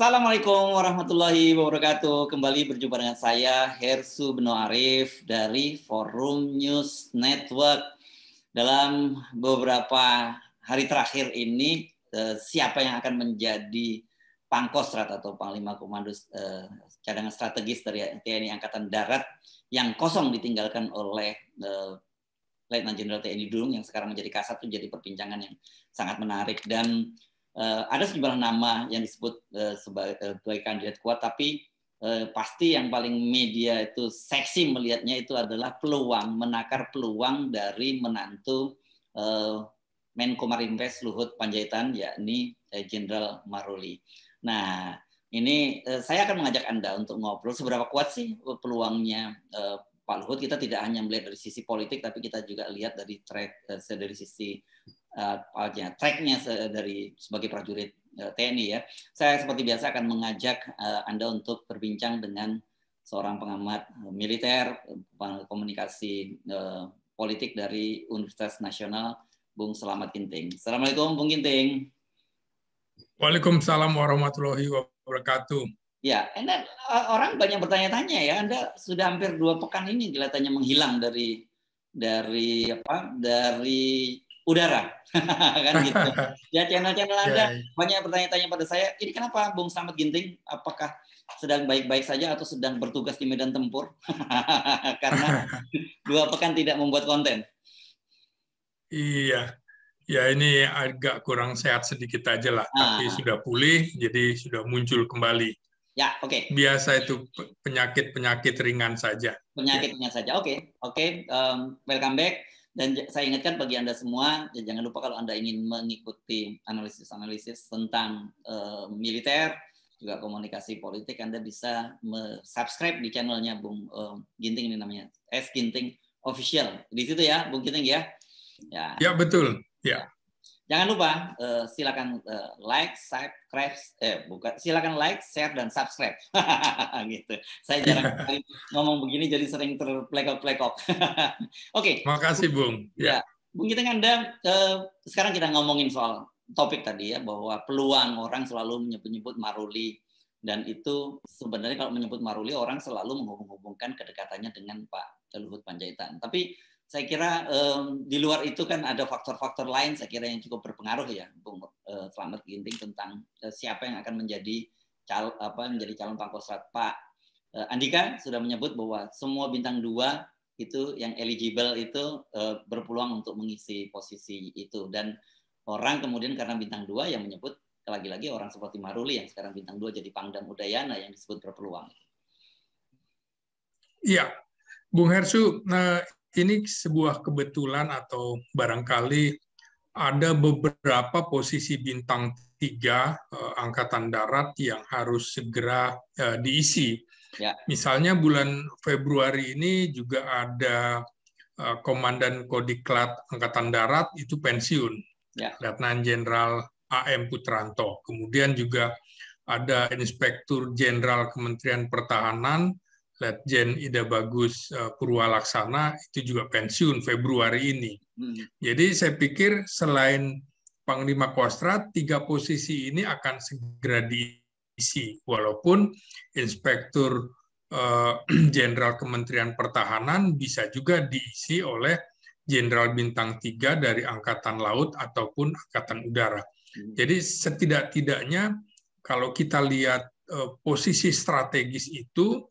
Assalamualaikum warahmatullahi wabarakatuh. Kembali berjumpa dengan saya, Hersu Beno Arif dari Forum News Network. Dalam beberapa hari terakhir ini, siapa yang akan menjadi Pangkostrat atau Panglima Komando Cadangan Strategis dari TNI Angkatan Darat yang kosong ditinggalkan oleh Letnan Jenderal TNI Dudung yang sekarang menjadi Kasat, itu jadi perbincangan yang sangat menarik. Dan ada sejumlah nama yang disebut sebagai kandidat kuat, tapi pasti yang paling media itu seksi melihatnya itu adalah peluang, menakar peluang dari menantu Menko Marinvest Luhut Panjaitan, yakni Jenderal Maruli. Nah, ini saya akan mengajak Anda untuk ngobrol seberapa kuat sih peluangnya Pak Luhut. Kita tidak hanya melihat dari sisi politik, tapi kita juga lihat dari dari sisi tracknya dari sebagai prajurit TNI ya. Saya seperti biasa akan mengajak Anda untuk berbincang dengan seorang pengamat militer, komunikasi politik dari Universitas Nasional, Bung Selamat Ginting. Assalamualaikum, Bung Ginting. Waalaikumsalam warahmatullahi wabarakatuh. Ya, orang banyak bertanya-tanya ya. Anda sudah hampir 2 pekan ini kelihatannya menghilang dari udara, kan gitu. Ya, channel-channel Anda banyak bertanya-tanya pada saya, ini kenapa Bung Selamat Ginting? Apakah sedang baik-baik saja atau sedang bertugas di medan tempur? Karena 2 pekan tidak membuat konten. Iya, ya ini agak kurang sehat sedikit aja lah, tapi sudah pulih, jadi sudah muncul kembali. Ya, oke. Biasa itu penyakit-penyakit ringan saja. Penyakitnya saja, oke. Welcome back. Dan saya ingatkan bagi Anda semua, jangan lupa kalau Anda ingin mengikuti analisis-analisis tentang militer, juga komunikasi politik, Anda bisa subscribe di channelnya Bung Ginting, ini namanya S Ginting Official. Di situ ya, Bung Ginting ya. Ya betul. Ya. Jangan lupa silakan silakan like, share dan subscribe. Gitu. Saya jarang ngomong begini jadi sering terplekok-plekok. Oke. Makasih Bung. Ya, Bung Ginting, Anda sekarang kita ngomongin soal topik tadi ya, bahwa peluang orang selalu menyebut Maruli, dan itu sebenarnya kalau menyebut Maruli orang selalu menghubung-hubungkan kedekatannya dengan Pak Luhut Panjaitan. Tapi saya kira di luar itu kan ada faktor-faktor lain saya kira yang cukup berpengaruh ya, Bung Selamat Ginting, tentang siapa yang akan menjadi calon Pangkostrat. Pak Andika sudah menyebut bahwa semua bintang 2 itu yang eligible itu berpeluang untuk mengisi posisi itu, dan orang kemudian karena bintang 2 yang menyebut lagi-lagi orang seperti Maruli yang sekarang bintang 2 jadi Pangdam Udayana yang disebut berpeluang. Iya, Bung Hersu, ini sebuah kebetulan atau barangkali ada beberapa posisi bintang 3 Angkatan Darat yang harus segera diisi. Ya. Misalnya bulan Februari ini juga ada Komandan Kodiklat Angkatan Darat itu pensiun, ya. Letnan Jenderal AM Putranto. Kemudian juga ada Inspektur Jenderal Kementerian Pertahanan Letjen Ida Bagus Purwalaksana, itu juga pensiun Februari ini. Jadi saya pikir selain Panglima Kostrat, 3 posisi ini akan segera diisi. Walaupun Inspektur Jenderal Kementerian Pertahanan bisa juga diisi oleh Jenderal Bintang 3 dari Angkatan Laut ataupun Angkatan Udara. Jadi setidak-tidaknya kalau kita lihat posisi strategis itu,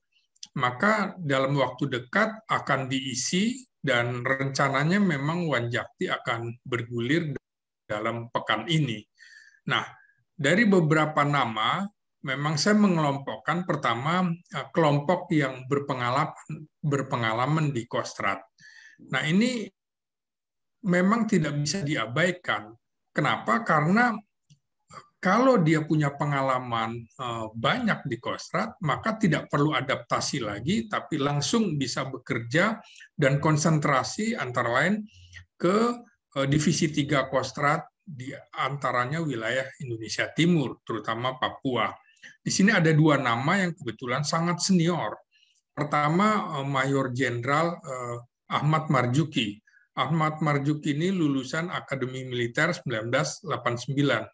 maka dalam waktu dekat akan diisi, dan rencananya memang Wanjakti akan bergulir dalam pekan ini. Nah, dari beberapa nama, memang saya mengelompokkan pertama kelompok yang berpengalaman di Kostrat. Nah, ini memang tidak bisa diabaikan. Kenapa? Karena kalau dia punya pengalaman banyak di Kostrat, maka tidak perlu adaptasi lagi, tapi langsung bisa bekerja dan konsentrasi antara lain ke Divisi 3 Kostrat, di antaranya wilayah Indonesia Timur, terutama Papua. Di sini ada 2 nama yang kebetulan sangat senior. Pertama, Mayor Jenderal Ahmad Marzuki. Ahmad Marzuki ini lulusan Akademi Militer 1989.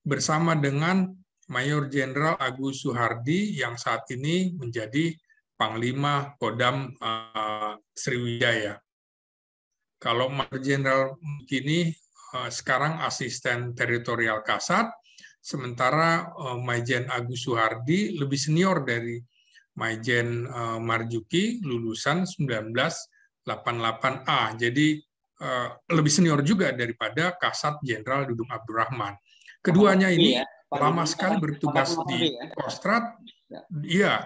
Bersama dengan Mayor Jenderal Agus Suhardi yang saat ini menjadi Panglima Kodam Sriwijaya. Kalau Mayor Jenderal kini sekarang asisten teritorial Kasat, sementara Maijen Agus Suhardi lebih senior dari Maijen Marjuki, lulusan 1988A. Jadi lebih senior juga daripada Kasat Jenderal Dudung Abdurrahman. Keduanya ini lama sekali bertugas di Kostrad. Iya,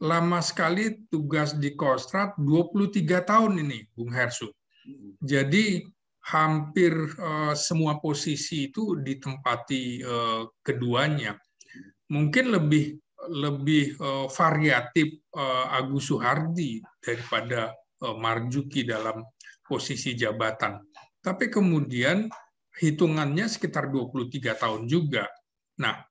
lama sekali tugas di Kostrad, 23 tahun ini, Bung Hersu. Jadi hampir semua posisi itu ditempati keduanya. Mungkin lebih variatif Agus Suhardi daripada Marjuki dalam posisi jabatan. Tapi kemudian hitungannya sekitar 23 tahun juga. Nah,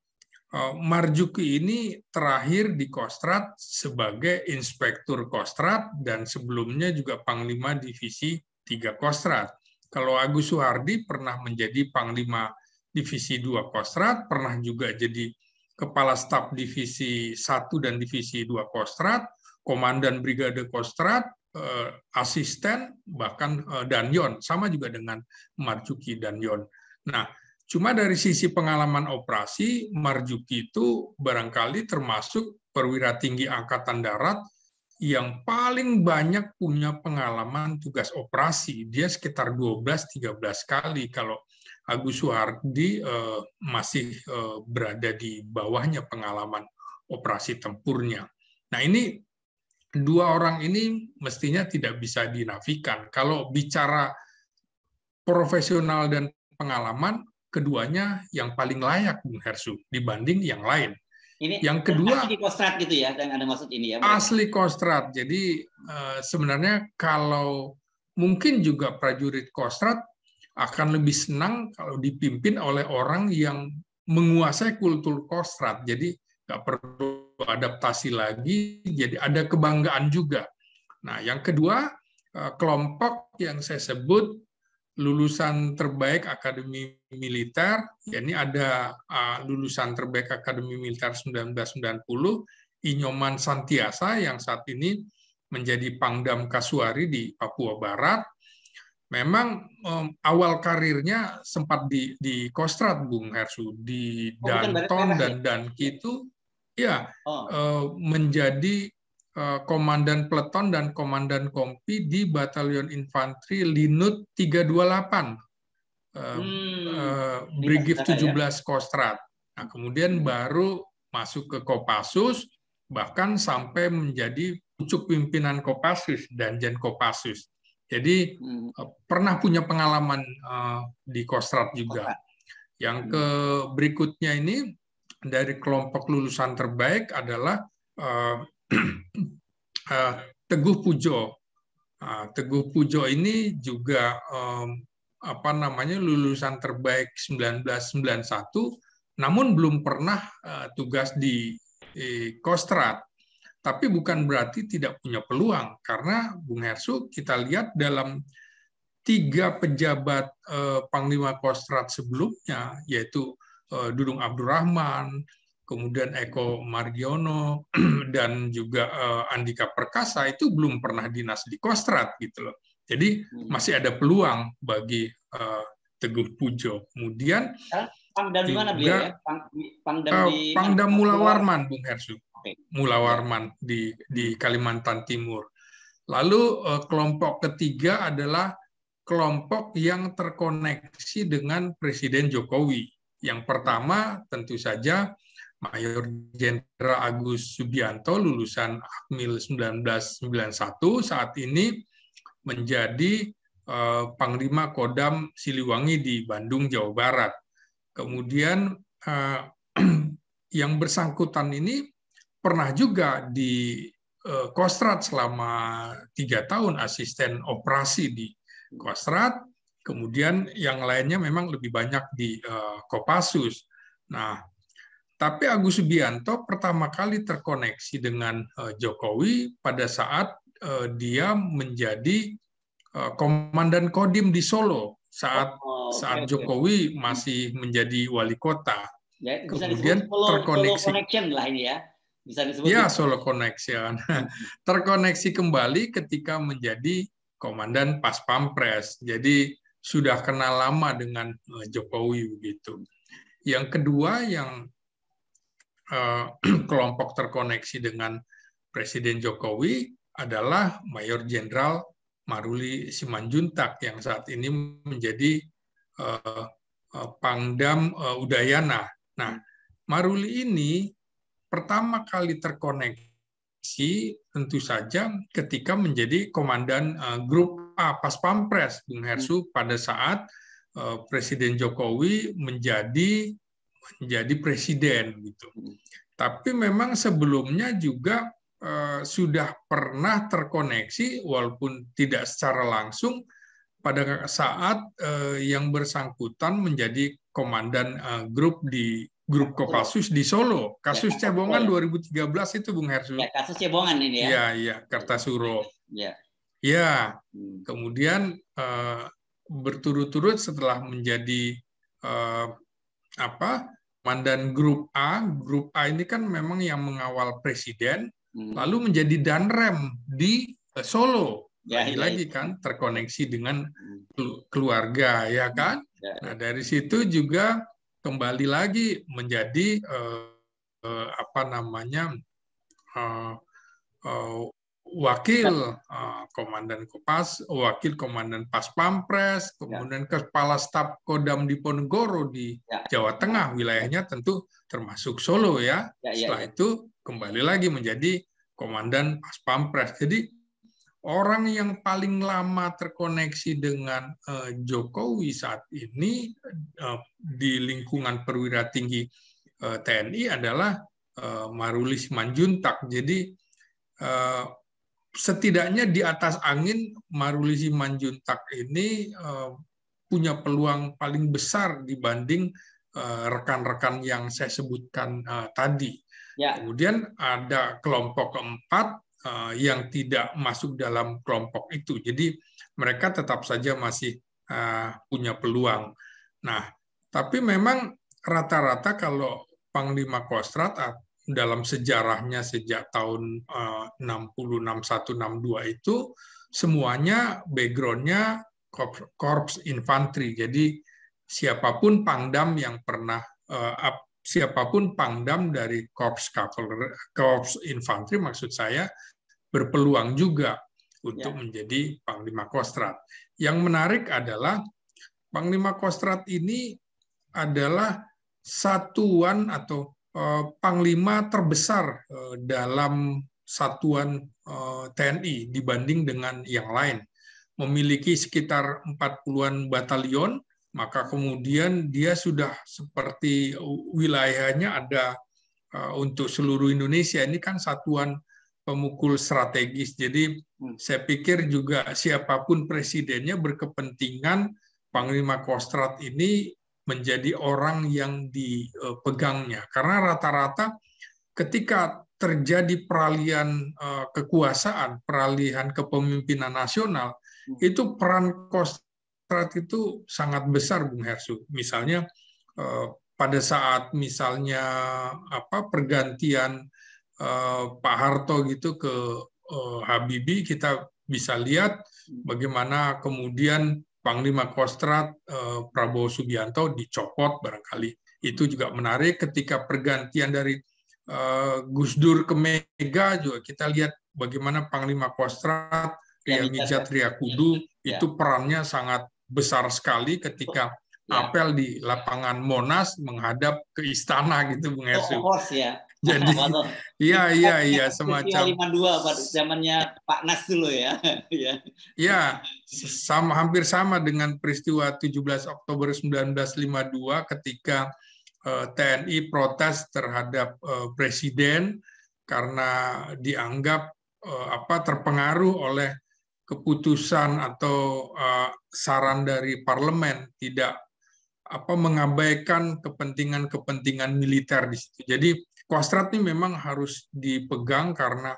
Marjuki ini terakhir di Kostrad sebagai Inspektur Kostrad dan sebelumnya juga Panglima Divisi 3 Kostrad. Kalau Agus Suhardi pernah menjadi Panglima Divisi 2 Kostrad, pernah juga jadi Kepala Staf Divisi 1 dan Divisi 2 Kostrad, Komandan Brigade Kostrad, asisten, bahkan Danyon, sama juga dengan Marjuki Danyon. Nah, cuma dari sisi pengalaman operasi, Marjuki itu barangkali termasuk perwira tinggi Angkatan Darat yang paling banyak punya pengalaman tugas operasi. Dia sekitar 12-13 kali, kalau Agus Suhardi masih berada di bawahnya pengalaman operasi tempurnya. Nah, ini dua orang ini mestinya tidak bisa dinafikan. Kalau bicara profesional dan pengalaman, keduanya yang paling layak, Bung Hersu, dibanding yang lain. Ini yang kedua, asli Kostrad gitu ya, yang ada maksud ini ya. Asli Kostrad. Jadi sebenarnya kalau mungkin juga prajurit Kostrad akan lebih senang kalau dipimpin oleh orang yang menguasai kultur Kostrad. Jadi nggak perlu adaptasi lagi, jadi ada kebanggaan juga. Nah, yang kedua, kelompok yang saya sebut lulusan terbaik Akademi Militer, yakni ada lulusan terbaik Akademi Militer 1990, Inyoman Santiasa yang saat ini menjadi Pangdam Kasuari di Papua Barat. Memang awal karirnya sempat di Kostrad, Bung Hersu, di Danton dan Danki itu ya menjadi komandan peleton dan komandan kompi di Batalion Infanteri Linut 328, Brigif 17 Kostrad. Nah, kemudian baru masuk ke Kopassus, bahkan sampai menjadi pucuk pimpinan Kopassus, Danjen Kopassus. Jadi pernah punya pengalaman di Kostrad juga. Yang berikutnya ini dari kelompok lulusan terbaik adalah Teguh Pujo. Teguh Pujo ini juga lulusan terbaik 1991, namun belum pernah tugas di Kostrad. Tapi bukan berarti tidak punya peluang, karena Bung Hersu kita lihat dalam 3 pejabat Panglima Kostrad sebelumnya, yaitu Dudung Abdurrahman, kemudian Eko Margiono, dan juga Andika Perkasa, itu belum pernah dinas di Kostrad gitu loh. Jadi masih ada peluang bagi Teguh Pujo. Kemudian Pangdam di mana beliau ya? Pangdam Mula Warman, Bung Hersu. Mula Warman di Kalimantan Timur. Lalu kelompok ketiga adalah kelompok yang terkoneksi dengan Presiden Jokowi. Yang pertama tentu saja Mayor Jenderal Agus Subianto, lulusan Akmil 1991, saat ini menjadi Panglima Kodam Siliwangi di Bandung, Jawa Barat. Kemudian yang bersangkutan ini pernah juga di Kostrad selama 3 tahun, asisten operasi di Kostrad. Kemudian yang lainnya memang lebih banyak di Kopassus. Nah, tapi Agus Subianto pertama kali terkoneksi dengan Jokowi pada saat dia menjadi komandan Kodim di Solo saat Jokowi masih menjadi wali kota. Ya, bisa kemudian disebut solo terkoneksi. connection lah ini ya. Bisa disebut Ya, itu. solo connection. Terkoneksi kembali ketika menjadi komandan Pas Pampres. Jadi sudah kenal lama dengan Jokowi begitu. Yang kedua yang kelompok terkoneksi dengan Presiden Jokowi adalah Mayor Jenderal Maruli Simanjuntak yang saat ini menjadi Pangdam Udayana. Nah, Maruli ini pertama kali terkoneksi tentu saja ketika menjadi komandan grup A Pas Pampres, Bung Hersu, pada saat Presiden Jokowi menjadi presiden gitu. Tapi memang sebelumnya juga sudah pernah terkoneksi walaupun tidak secara langsung pada saat yang bersangkutan menjadi komandan grup Kopassus di Solo. Kasus Cebongan 2013 itu Bung Hersu. Ya, kasus Cebongan ini ya. Iya, iya, Kartasuro. Ya. Ya, kemudian berturut-turut setelah menjadi komandan grup A ini kan memang yang mengawal presiden, lalu menjadi danrem di Solo. Lagi-lagi kan terkoneksi dengan keluarga, ya kan? Nah, dari situ juga kembali lagi menjadi wakil komandan Kopas, wakil komandan Pas Pampres, kemudian kepala staf Kodam Diponegoro di Jawa Tengah, wilayahnya tentu termasuk Solo ya. Setelah itu kembali lagi menjadi komandan Pas Pampres. Jadi orang yang paling lama terkoneksi dengan Jokowi saat ini di lingkungan perwira tinggi TNI adalah Maruli Simanjuntak. Jadi setidaknya di atas angin Maruli Simanjuntak ini punya peluang paling besar dibanding rekan-rekan yang saya sebutkan tadi. Kemudian ada kelompok keempat yang tidak masuk dalam kelompok itu. Jadi mereka tetap saja masih punya peluang. Nah, tapi memang rata-rata kalau Panglima Kostrat dalam sejarahnya sejak tahun 60, 61, 62 itu semuanya background-nya korps infanteri. Jadi siapapun pangdam yang pernah siapapun pangdam dari korps infanteri maksud saya berpeluang juga untuk menjadi Panglima Kostrat. Yang menarik adalah Panglima Kostrat ini adalah satuan atau panglima terbesar dalam satuan TNI dibanding dengan yang lain. Memiliki sekitar 40-an batalion, maka kemudian dia sudah seperti wilayahnya ada untuk seluruh Indonesia. Ini kan satuan pemukul strategis. Jadi saya pikir juga siapapun presidennya berkepentingan Panglima Kostrat ini menjadi orang yang dipegangnya. Karena rata-rata ketika terjadi peralihan kekuasaan, peralihan kepemimpinan nasional, itu peran Kostrat itu sangat besar, Bung Hersu. Misalnya pada saat misalnya pergantian Pak Harto gitu ke Habibie, kita bisa lihat bagaimana kemudian Panglima Kostrat Prabowo Subianto dicopot barangkali. Itu juga menarik ketika pergantian dari Gus Dur ke Mega juga kita lihat bagaimana Panglima Kostrat Ria Mijat Triakudu itu perannya sangat besar sekali ketika apel di lapangan Monas menghadap ke istana gitu Bung Hersu. Jadi iya semacam 52 pada zamannya Pak Nas dulu ya. Ya, hampir sama dengan peristiwa 17 Oktober 1952 ketika TNI protes terhadap presiden karena dianggap terpengaruh oleh keputusan atau saran dari parlemen, tidak mengabaikan kepentingan militer di situ. Jadi Kostrat ini memang harus dipegang karena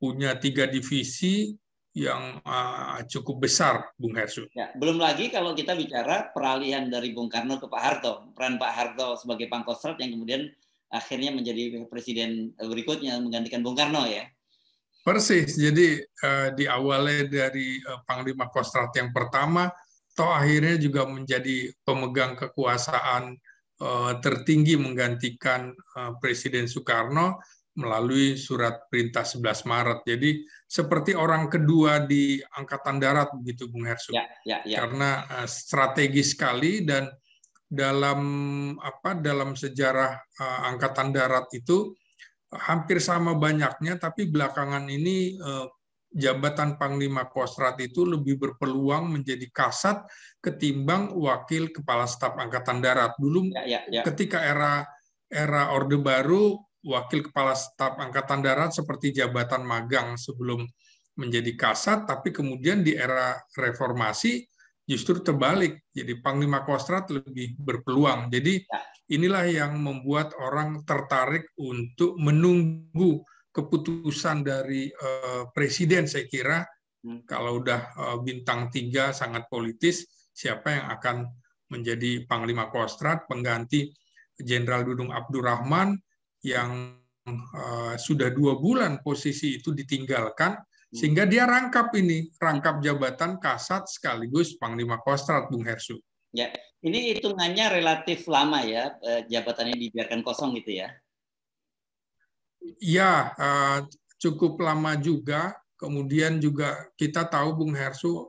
punya 3 divisi, cukup besar, Bung Hersu. Ya, belum lagi kalau kita bicara peralihan dari Bung Karno ke Pak Harto, peran Pak Harto sebagai Pangkostrat yang kemudian akhirnya menjadi presiden berikutnya menggantikan Bung Karno ya. Persis, jadi diawali dari Panglima Kostrat yang pertama, toh akhirnya juga menjadi pemegang kekuasaan tertinggi menggantikan Presiden Soekarno melalui surat perintah 11 Maret. Jadi seperti orang kedua di Angkatan Darat begitu, Bung Hersu. Ya. Karena strategis sekali, dan dalam sejarah Angkatan Darat itu hampir sama banyaknya, tapi belakangan ini jabatan Panglima Kostrat itu lebih berpeluang menjadi kasat ketimbang wakil Kepala Staf Angkatan Darat. Dulu ketika era Orde Baru, wakil Kepala Staf Angkatan Darat seperti jabatan magang sebelum menjadi kasat, tapi kemudian di era reformasi justru terbalik. Jadi Panglima Kostrat lebih berpeluang. Jadi inilah yang membuat orang tertarik untuk menunggu keputusan dari presiden. Saya kira kalau udah bintang 3 sangat politis, siapa yang akan menjadi Panglima Kostrat pengganti Jenderal Dudung Abdurrahman yang sudah 2 bulan posisi itu ditinggalkan, sehingga dia rangkap jabatan kasat sekaligus Panglima Kostrat, Bung Hersu. Ya, ini hitungannya relatif lama ya, jabatannya dibiarkan kosong gitu ya? Ya, cukup lama juga. Kemudian juga kita tahu, Bung Hersu,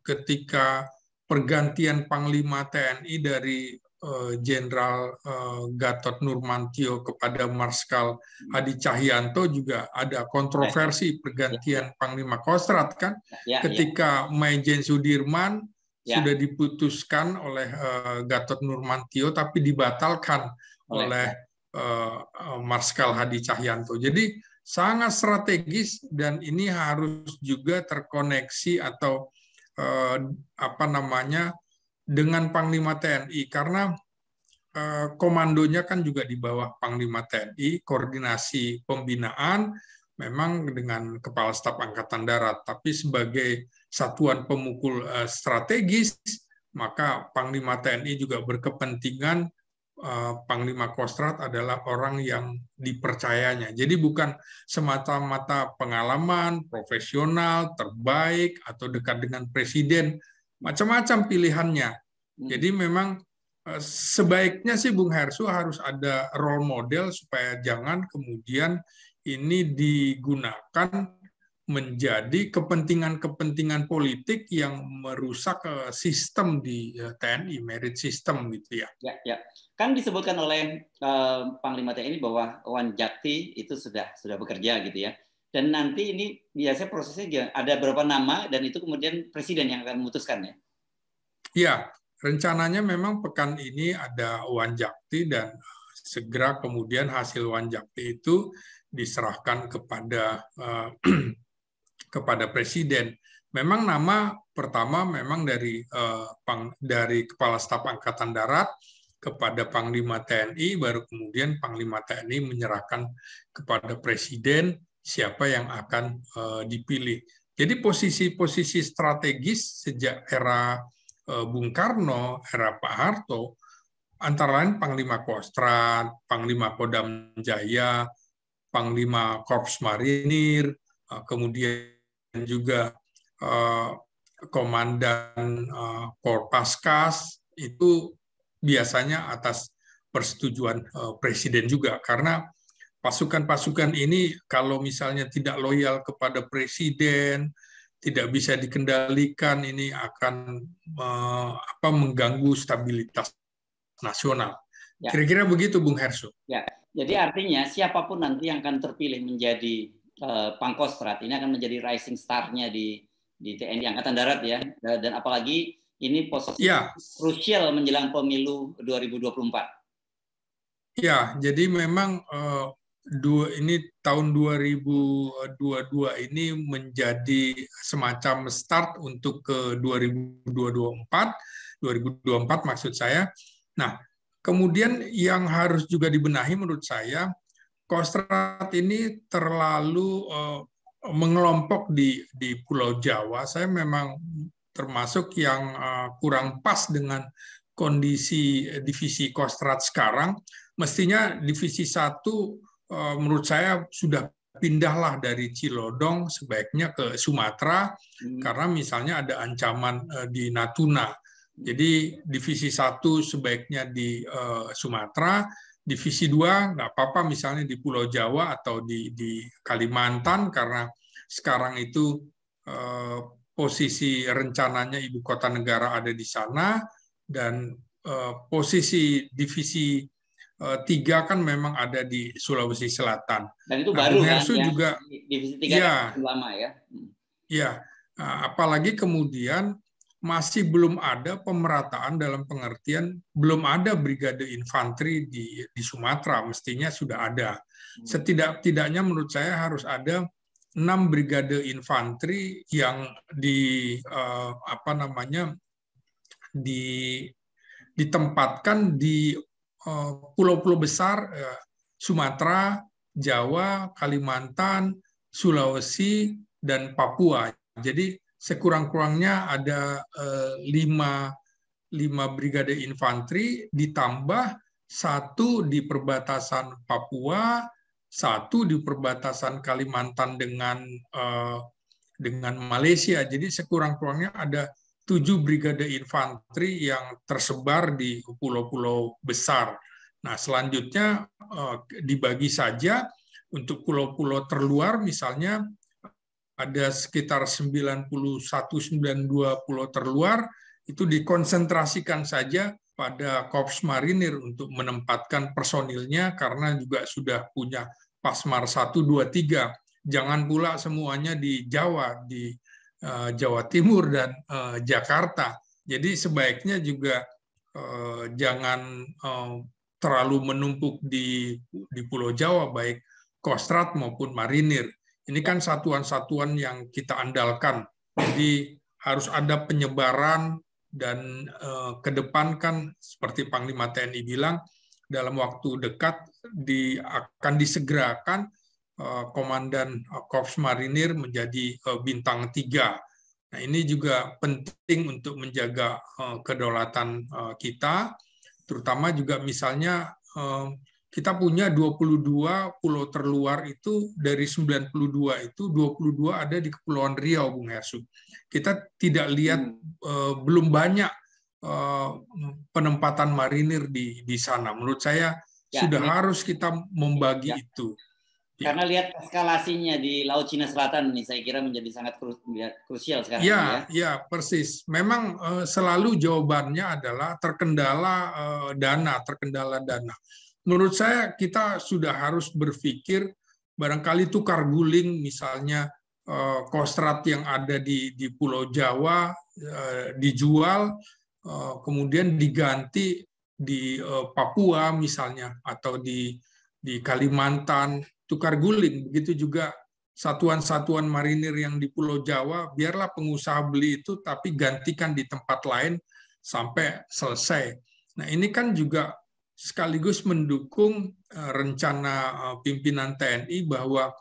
ketika pergantian Panglima TNI dari Jenderal Gatot Nurmantio kepada Marskal Hadi Cahyanto juga ada kontroversi pergantian Panglima Kostrat kan, ketika Maijen Sudirman sudah diputuskan oleh Gatot Nurmantio tapi dibatalkan oleh Marskal Hadi Cahyanto. Jadi sangat strategis, dan ini harus juga terkoneksi atau dengan Panglima TNI, karena komandonya kan juga di bawah Panglima TNI, koordinasi pembinaan memang dengan Kepala Staf Angkatan Darat, tapi sebagai satuan pemukul strategis, maka Panglima TNI juga berkepentingan Panglima Kostrat adalah orang yang dipercayanya. Jadi bukan semata-mata pengalaman, profesional, terbaik, atau dekat dengan presiden, macam-macam pilihannya. Jadi memang sebaiknya sih Bung Hersu harus ada role model supaya jangan kemudian ini digunakan menjadi kepentingan-kepentingan politik yang merusak sistem di TNI, merit system gitu ya. Ya. Kan disebutkan oleh Panglima TNI bahwa Wanjakti itu sudah bekerja gitu ya. Dan nanti ini biasanya prosesnya ada berapa nama, dan itu kemudian presiden yang akan memutuskan ya? Ya, rencananya memang pekan ini ada Wanjakti, dan segera kemudian hasil Wanjakti itu diserahkan kepada presiden. Memang nama pertama memang dari Kepala Staf Angkatan Darat kepada Panglima TNI, baru kemudian Panglima TNI menyerahkan kepada presiden siapa yang akan dipilih. Jadi posisi-posisi strategis sejak era Bung Karno, era Pak Harto, antara lain Panglima Kostrat, Panglima Kodam Jaya, Panglima Korps Marinir, kemudian juga Komandan Korpaskas, itu biasanya atas persetujuan presiden juga, karena pasukan-pasukan ini kalau misalnya tidak loyal kepada presiden, tidak bisa dikendalikan, ini akan mengganggu stabilitas nasional. Kira-kira begitu, Bung Hersu. Ya, jadi artinya siapapun nanti yang akan terpilih menjadi Pangkostrat ini akan menjadi rising star-nya di TNI Angkatan Darat ya, dan apalagi ini posisi krusial menjelang pemilu 2024. Ya, jadi memang ini tahun 2022 ini menjadi semacam start untuk ke 2024 maksud saya. Nah, kemudian yang harus juga dibenahi menurut saya, Kostrat ini terlalu mengelompok di Pulau Jawa, saya memang termasuk yang kurang pas dengan kondisi divisi Kostrad sekarang. Mestinya divisi 1 menurut saya sudah pindahlah dari Cilodong sebaiknya ke Sumatera karena misalnya ada ancaman di Natuna. Jadi divisi 1 sebaiknya di Sumatera, divisi 2 nggak apa-apa misalnya di Pulau Jawa atau di Kalimantan karena sekarang itu posisi rencananya ibu kota negara ada di sana dan posisi divisi 3 kan memang ada di Sulawesi Selatan. Dan itu baru Bung kan, Hersu juga divisi 3 ya, kan lama ya. Ya, apalagi kemudian masih belum ada pemerataan dalam pengertian belum ada brigade infanteri di Sumatera, mestinya sudah ada. Setidak-tidaknya menurut saya harus ada 6 brigade infanteri yang ditempatkan di pulau-pulau besar Sumatera, Jawa, Kalimantan, Sulawesi, dan Papua. Jadi sekurang-kurangnya ada 5 brigade infanteri ditambah 1 di perbatasan Papua, 1 di perbatasan Kalimantan dengan Malaysia. Jadi sekurang-kurangnya ada 7 brigade infanteri yang tersebar di pulau-pulau besar. Nah, selanjutnya dibagi saja untuk pulau-pulau terluar, misalnya ada sekitar 91-92 pulau terluar, itu dikonsentrasikan saja pada Korps Marinir untuk menempatkan personilnya karena juga sudah punya Pasmar 1, 2, 3. Jangan pula semuanya di Jawa, di Jawa Timur dan Jakarta. Jadi sebaiknya juga jangan terlalu menumpuk di Pulau Jawa, baik Kostrad maupun Marinir. Ini kan satuan-satuan yang kita andalkan. Jadi harus ada penyebaran dan ke depan kan seperti Panglima TNI bilang dalam waktu dekat akan disegerakan Komandan Korps Marinir menjadi bintang 3. Nah, ini juga penting untuk menjaga kedaulatan kita, terutama juga misalnya kita punya 22 pulau terluar itu dari 92 itu 22 ada di Kepulauan Riau, Bung Hersu. Kita tidak lihat belum banyak penempatan marinir di sana. Menurut saya sudah harus kita membagi itu. Karena lihat eskalasinya di Laut Cina Selatan ini saya kira menjadi sangat krusial sekarang. Ya, persis. Memang selalu jawabannya adalah terkendala dana. Menurut saya kita sudah harus berpikir barangkali tukar guling, misalnya Kostrad yang ada di Pulau Jawa dijual, kemudian diganti di Papua misalnya atau di Kalimantan, tukar guling. Begitu juga satuan-satuan marinir yang di Pulau Jawa, biarlah pengusaha beli itu tapi gantikan di tempat lain sampai selesai. Nah, ini kan juga sekaligus mendukung rencana pimpinan TNI bahwa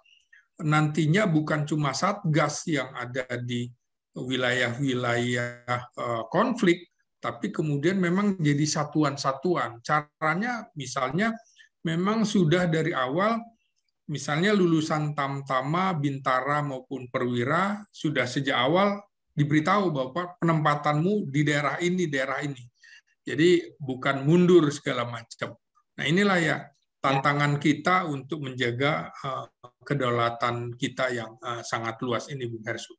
nantinya bukan cuma Satgas yang ada di wilayah-wilayah konflik, tapi kemudian memang jadi satuan-satuan. Caranya misalnya memang sudah dari awal, misalnya lulusan Tamtama, Bintara maupun Perwira sudah sejak awal diberitahu bahwa penempatanmu di daerah ini, daerah ini. Jadi bukan mundur segala macam. Nah, inilah ya tantangan kita untuk menjaga kedaulatan kita yang sangat luas ini, Bung Hersu.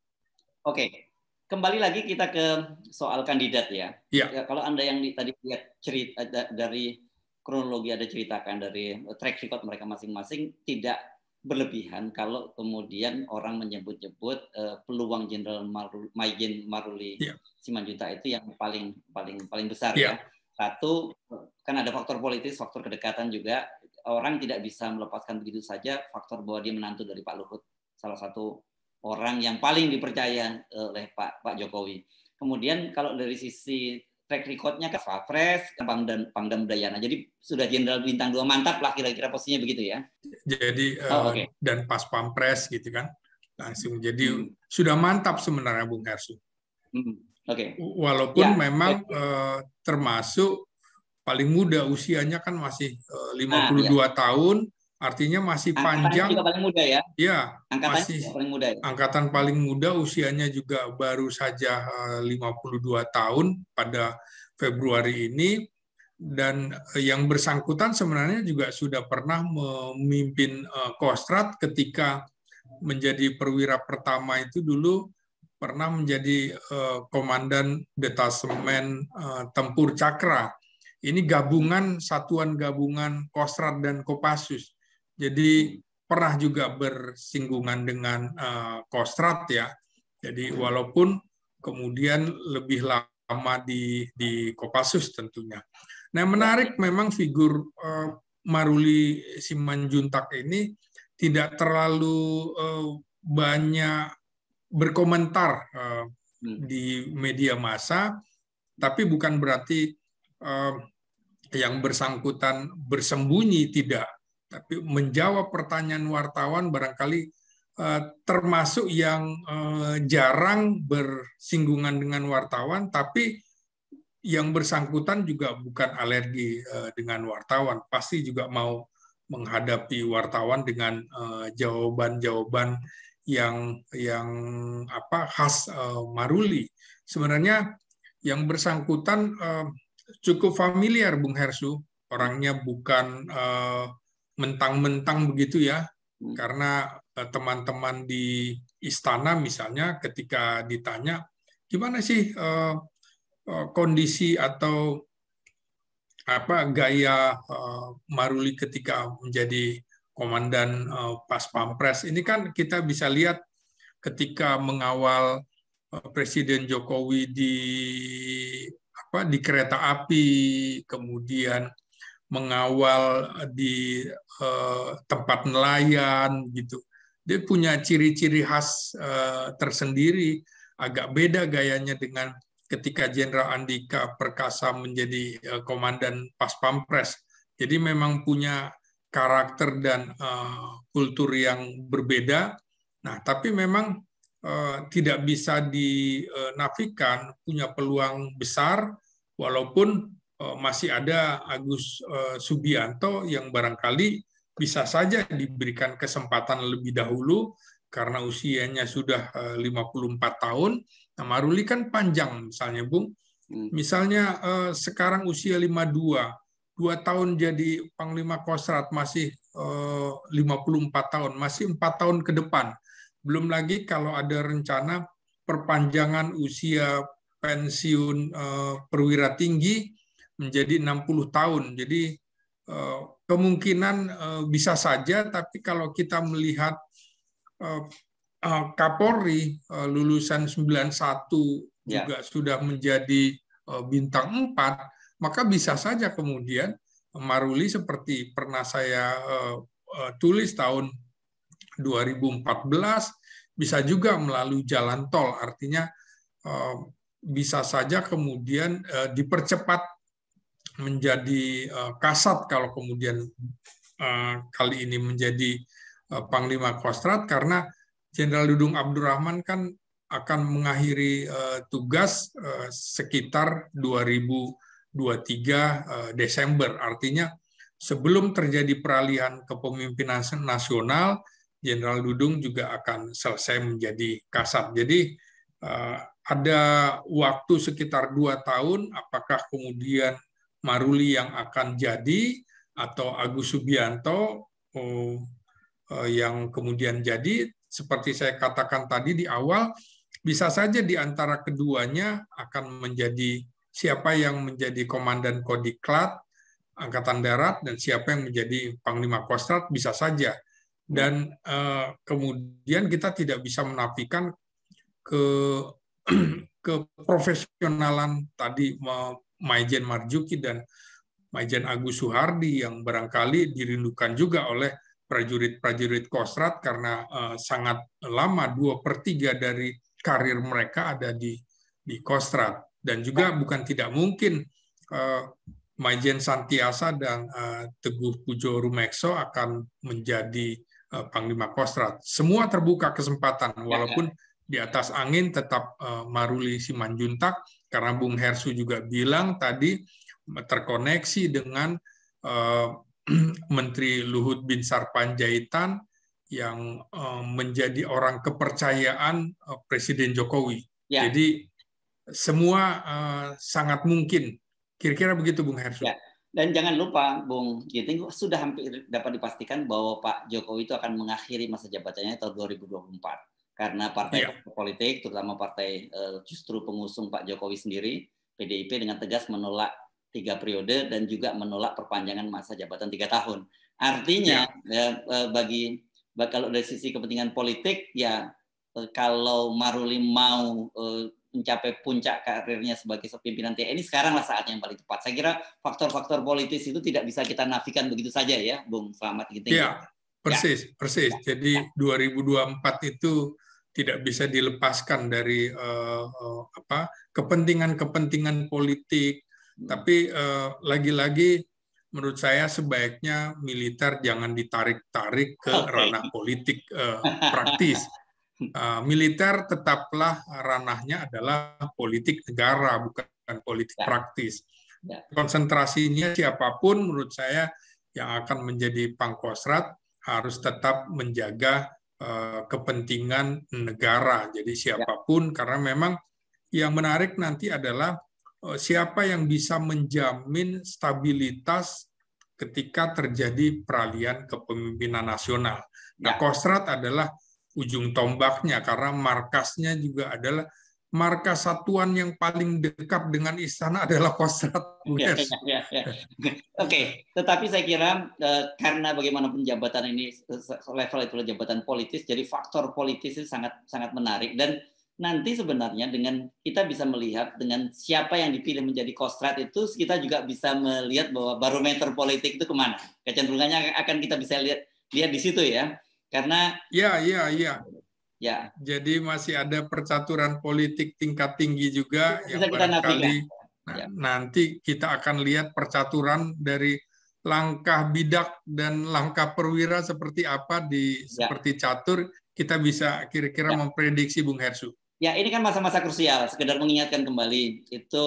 Oke, kembali lagi kita ke soal kandidat ya. Ya. Kalau Anda yang tadi lihat cerita dari kronologi ada ceritakan dari track record mereka masing-masing, tidak berlebihan kalau kemudian orang menyebut-nyebut peluang Jenderal Maijen Maruli Simanjuntak itu yang paling besar ya. Satu, kan ada faktor politis, faktor kedekatan juga. Orang tidak bisa melepaskan begitu saja faktor bahwa dia menantu dari Pak Luhut, salah satu orang yang paling dipercaya oleh Pak Jokowi. Kemudian kalau dari sisi track record-nya kan Wapres, Pangdam Udayana. Jadi sudah Jenderal Bintang 2, mantap lah kira-kira posisinya begitu ya. Jadi dan Pas Pampres gitu kan. langsung. Jadi sudah mantap sebenarnya Bung Hersu. Oke. Walaupun memang termasuk paling muda usianya kan masih 52 tahun, artinya masih panjang. Juga paling muda ya? Ya, angkatannya masih paling muda ya? Angkatan paling muda, usianya juga baru saja 52 tahun pada Februari ini. Dan yang bersangkutan sebenarnya juga sudah pernah memimpin Kostrad ketika menjadi perwira pertama itu dulu pernah menjadi komandan detasemen tempur Cakra. Ini gabungan, satuan gabungan Kostrad dan Kopassus. Jadi pernah juga bersinggungan dengan Kostrad ya. Jadi walaupun kemudian lebih lama di Kopassus tentunya. Nah, menarik memang figur Maruli Simanjuntak ini tidak terlalu banyak berkomentar di media massa, tapi bukan berarti yang bersangkutan bersembunyi, tidak. Tapi menjawab pertanyaan wartawan barangkali termasuk yang jarang bersinggungan dengan wartawan, tapi yang bersangkutan juga bukan alergi dengan wartawan, pasti juga mau menghadapi wartawan dengan jawaban-jawaban yang khas Maruli. Sebenarnya yang bersangkutan cukup familiar Bung Hersu, orangnya bukan mentang-mentang begitu ya, karena teman-teman di istana misalnya ketika ditanya gimana sih kondisi atau gaya Maruli ketika menjadi komandan Pas Pampres, ini kan kita bisa lihat ketika mengawal Presiden Jokowi di kereta api, kemudian mengawal di tempat nelayan gitu. Dia punya ciri-ciri khas tersendiri, agak beda gayanya dengan ketika Jenderal Andika Perkasa menjadi komandan Pas Pampres. Jadi memang punya karakter dan kultur yang berbeda. Nah, tapi memang tidak bisa dinafikan punya peluang besar, walaupun masih ada Agus Subianto yang barangkali bisa saja diberikan kesempatan lebih dahulu karena usianya sudah 54 tahun. Nah, Maruli kan panjang misalnya, Bung. Misalnya sekarang usia 52, 2 tahun jadi Panglima Kostrad, masih 54 tahun, masih 4 tahun ke depan. Belum lagi kalau ada rencana perpanjangan usia pensiun perwira tinggi menjadi 60 tahun. Jadi kemungkinan bisa saja, tapi kalau kita melihat Kapolri lulusan 91 juga sudah menjadi bintang 4, maka bisa saja kemudian Maruli seperti pernah saya tulis tahun 2014 bisa juga melalui jalan tol, artinya bisa saja kemudian dipercepat menjadi Kasat kalau kemudian kali ini menjadi Panglima Kostrad, karena Jenderal Dudung Abdurrahman kan akan mengakhiri tugas sekitar 2023 Desember. Artinya sebelum terjadi peralihan kepemimpinan nasional, Jenderal Dudung juga akan selesai menjadi Kasat. Jadi ada waktu sekitar 2 tahun, apakah kemudian Maruli yang akan jadi atau Agus Subianto yang kemudian jadi. Seperti saya katakan tadi di awal, bisa saja di antara keduanya akan menjadi siapa yang menjadi Komandan Kodiklat Angkatan Darat dan siapa yang menjadi Panglima Kostrad, bisa saja. Dan kemudian kita tidak bisa menafikan keprofesionalan tadi Maijen Marzuki dan Maijen Agus Suhardi yang barangkali dirindukan juga oleh prajurit-prajurit Kostrad karena sangat lama, 2/3 dari karir mereka ada di Kostrad. Dan juga bukan tidak mungkin Maijen Santiasa dan Teguh Pujo Rumekso akan menjadi Panglima Kostrat. Semua terbuka kesempatan, walaupun di atas angin tetap Maruli Simanjuntak, karena Bung Hersu juga bilang tadi terkoneksi dengan Menteri Luhut Binsar Panjaitan yang menjadi orang kepercayaan Presiden Jokowi. Jadi semua sangat mungkin. Kira-kira begitu, Bung Hersu. Dan jangan lupa, Bung Ginting, sudah hampir dapat dipastikan bahwa Pak Jokowi itu akan mengakhiri masa jabatannya tahun 2024. Karena partai politik, terutama partai justru pengusung Pak Jokowi sendiri, PDIP dengan tegas menolak 3 periode dan juga menolak perpanjangan masa jabatan 3 tahun. Artinya, kalau dari sisi kepentingan politik, ya kalau Maruli mau mencapai puncak karirnya sebagai pimpinan TNI, sekaranglah saatnya yang paling tepat. Saya kira faktor-faktor politis itu tidak bisa kita nafikan begitu saja ya, Bung Slamet Ginting. Iya, persis. Jadi 2024 itu tidak bisa dilepaskan dari kepentingan politik. Tapi lagi-lagi menurut saya sebaiknya militer jangan ditarik-tarik ke ranah politik praktis. Militer tetaplah ranahnya adalah politik negara, bukan politik praktis. Konsentrasinya siapapun menurut saya yang akan menjadi Pangkostrat harus tetap menjaga kepentingan negara. Jadi siapapun, karena memang yang menarik nanti adalah siapa yang bisa menjamin stabilitas ketika terjadi peralihan kepemimpinan nasional. Nah, Kostrat adalah ujung tombaknya, karena markasnya juga adalah markas satuan yang paling dekat dengan istana adalah Kostrat. Oke, tetapi saya kira karena bagaimanapun jabatan ini level itu jabatan politis, jadi faktor politis itu sangat sangat menarik. Dan nanti sebenarnya dengan kita bisa melihat dengan siapa yang dipilih menjadi Kostrat itu, kita juga bisa melihat bahwa barometer politik itu kemana. Kecenderungannya akan kita bisa lihat di situ ya. Karena jadi masih ada percaturan politik tingkat tinggi juga yang barangkali nanti kita akan lihat percaturan dari langkah bidak dan langkah perwira seperti apa seperti catur, kita bisa kira-kira memprediksi, Bung Hersu. Ya, ini kan masa-masa krusial. Sekedar mengingatkan kembali, itu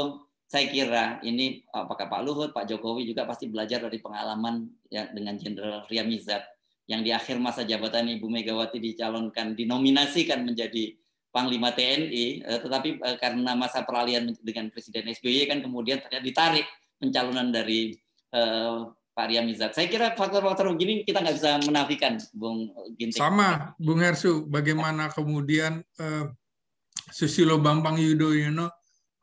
saya kira ini apakah Pak Luhut, Pak Jokowi juga pasti belajar dari pengalaman dengan Jenderal Riamizat, yang di akhir masa jabatan Ibu Megawati dinominasikan menjadi Panglima TNI, tetapi karena masa peralihan dengan Presiden SBY kan kemudian ditarik pencalonan dari Pak Riamizat. Saya kira faktor-faktor begini kita nggak bisa menafikan, Bung Ginting. Sama, Bung Hersu, bagaimana kemudian Susilo Bambang Yudhoyono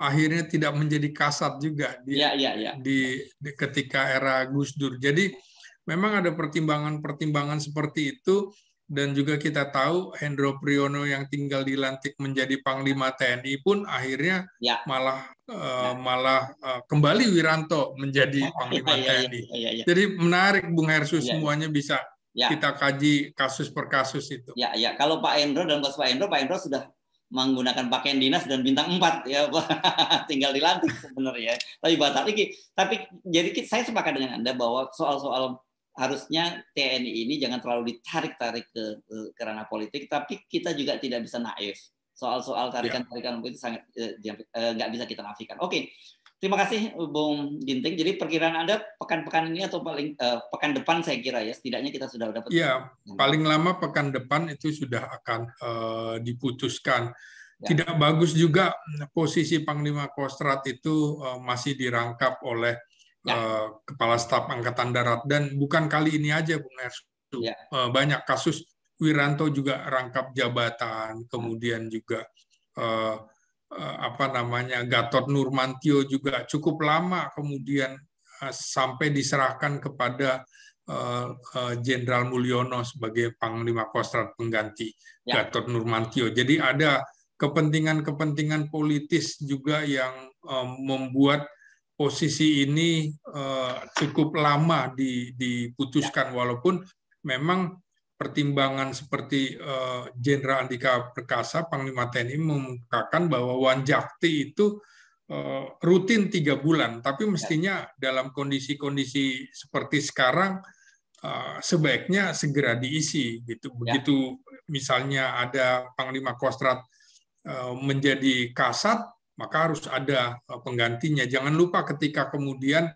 akhirnya tidak menjadi kasat juga ketika era Gus Dur. Jadi memang ada pertimbangan-pertimbangan seperti itu, dan juga kita tahu Hendro Priyono yang tinggal dilantik menjadi Panglima TNI pun akhirnya malah kembali Wiranto menjadi Panglima TNI. Jadi menarik, Bung Hersu, semuanya bisa kita kaji kasus per kasus itu. Kalau Pak Hendro dan Pak Hendro sudah menggunakan pakaian dinas dan bintang 4 ya, tinggal dilantik sebenarnya. Tapi jadi saya sepakat dengan Anda bahwa soal-soal harusnya TNI ini jangan terlalu ditarik-tarik ke ranah politik, tapi kita juga tidak bisa naif. Soal-soal tarikan-tarikan itu sangat nggak bisa kita nafikan. Oke, terima kasih Bung Ginting. Jadi perkiraan Anda pekan-pekan ini atau paling pekan depan saya kira ya, setidaknya kita sudah dapat. Ya, paling lama pekan depan itu sudah akan diputuskan. Tidak bagus juga posisi Panglima Kostrat itu masih dirangkap oleh Kepala Staf Angkatan Darat, dan bukan kali ini aja, Bung Hersu. Banyak kasus. Wiranto juga rangkap jabatan, kemudian juga Gatot Nurmantio juga cukup lama kemudian sampai diserahkan kepada Jenderal Mulyono sebagai Panglima Kostrat pengganti Gatot Nurmantio. Jadi ada kepentingan-kepentingan politis juga yang membuat posisi ini cukup lama diputuskan, walaupun memang pertimbangan seperti Jenderal Andika Perkasa, Panglima TNI, mengungkapkan bahwa Wanjakti itu rutin 3 bulan, tapi mestinya dalam kondisi-kondisi seperti sekarang sebaiknya segera diisi gitu. Begitu misalnya ada Panglima Kostrat menjadi kasat, maka harus ada penggantinya. Jangan lupa ketika kemudian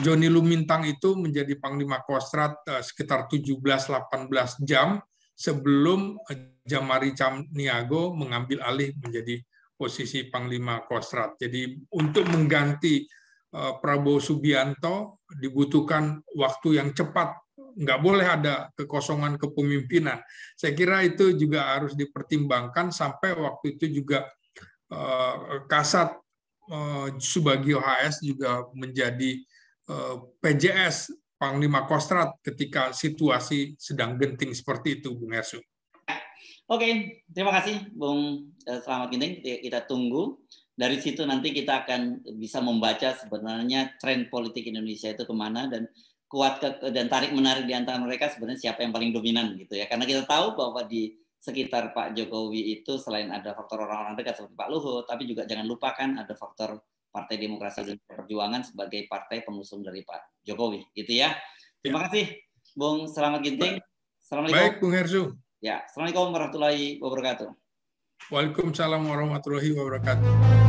Joni Lumintang itu menjadi Panglima Kostrat sekitar 17-18 jam sebelum Jamari Camniago mengambil alih menjadi posisi Panglima Kostrat. Jadi untuk mengganti Prabowo Subianto dibutuhkan waktu yang cepat. Nggak boleh ada kekosongan kepemimpinan. Saya kira itu juga harus dipertimbangkan sampai waktu itu juga Kasat Subagio HS juga menjadi PJS Panglima Kostrat ketika situasi sedang genting seperti itu, Bung Hersu. Oke, terima kasih Bung Slamet Ginting. Kita tunggu. Dari situ nanti kita akan bisa membaca sebenarnya tren politik Indonesia itu kemana dan dan tarik-menarik di antara mereka sebenarnya siapa yang paling dominan gitu ya. Karena kita tahu bahwa di sekitar Pak Jokowi itu selain ada faktor orang-orang dekat seperti Pak Luhut, tapi juga jangan lupakan ada faktor Partai Demokrasi dan Perjuangan sebagai partai pengusung dari Pak Jokowi gitu ya. Terima kasih Bung Slamet Ginting. Assalamualaikum. Baik Bung Hersu. Ya, Assalamualaikum warahmatullahi wabarakatuh. Waalaikumsalam warahmatullahi wabarakatuh.